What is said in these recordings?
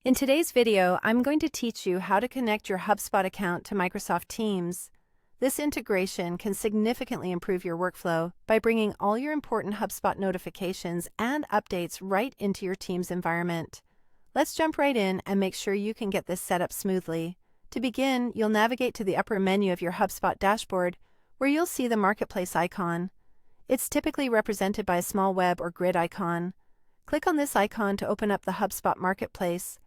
In today's video, I'm going to teach you how to connect your HubSpot account to Microsoft Teams. This integration can significantly improve your workflow by bringing all your important HubSpot notifications and updates right into your Teams environment. Let's jump right in and make sure you can get this set up smoothly. To begin, you'll navigate to the upper menu of your HubSpot dashboard, where you'll see the Marketplace icon. It's typically represented by a small web or grid icon. Click on this icon to open up the HubSpot Marketplace.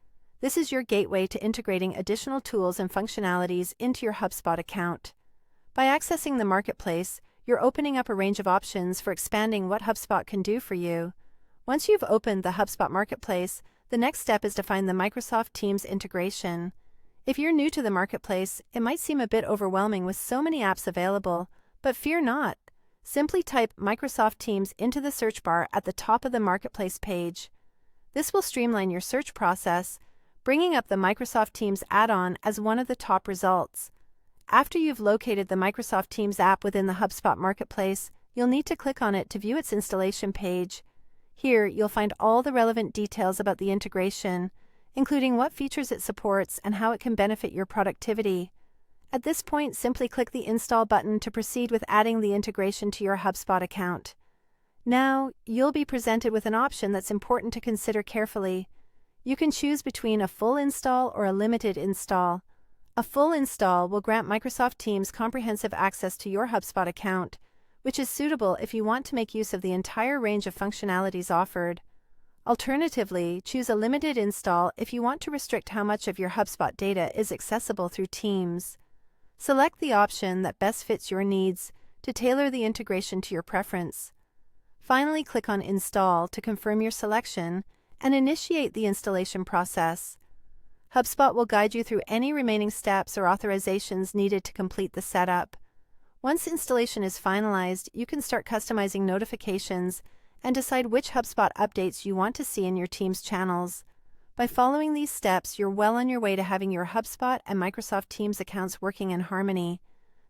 This is your gateway to integrating additional tools and functionalities into your HubSpot account. By accessing the Marketplace, you're opening up a range of options for expanding what HubSpot can do for you. Once you've opened the HubSpot Marketplace, the next step is to find the Microsoft Teams integration. If you're new to the Marketplace, it might seem a bit overwhelming with so many apps available, but fear not. Simply type Microsoft Teams into the search bar at the top of the Marketplace page. This will streamline your search process, bringing up the Microsoft Teams add-on as one of the top results. After you've located the Microsoft Teams app within the HubSpot Marketplace, you'll need to click on it to view its installation page. Here, you'll find all the relevant details about the integration, including what features it supports and how it can benefit your productivity. At this point, simply click the Install button to proceed with adding the integration to your HubSpot account. Now, you'll be presented with an option that's important to consider carefully. You can choose between a full install or a limited install. A full install will grant Microsoft Teams comprehensive access to your HubSpot account, which is suitable if you want to make use of the entire range of functionalities offered. Alternatively, choose a limited install if you want to restrict how much of your HubSpot data is accessible through Teams. Select the option that best fits your needs to tailor the integration to your preference. Finally, click on Install to confirm your selection and initiate the installation process. HubSpot will guide you through any remaining steps or authorizations needed to complete the setup. Once installation is finalized, you can start customizing notifications and decide which HubSpot updates you want to see in your Teams channels. By following these steps, you're well on your way to having your HubSpot and Microsoft Teams accounts working in harmony.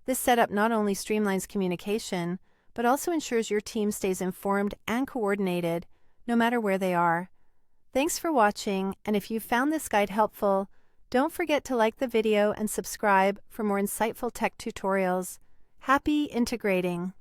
This setup not only streamlines communication, but also ensures your team stays informed and coordinated, no matter where they are. Thanks for watching, and if you found this guide helpful, don't forget to like the video and subscribe for more insightful tech tutorials. Happy integrating!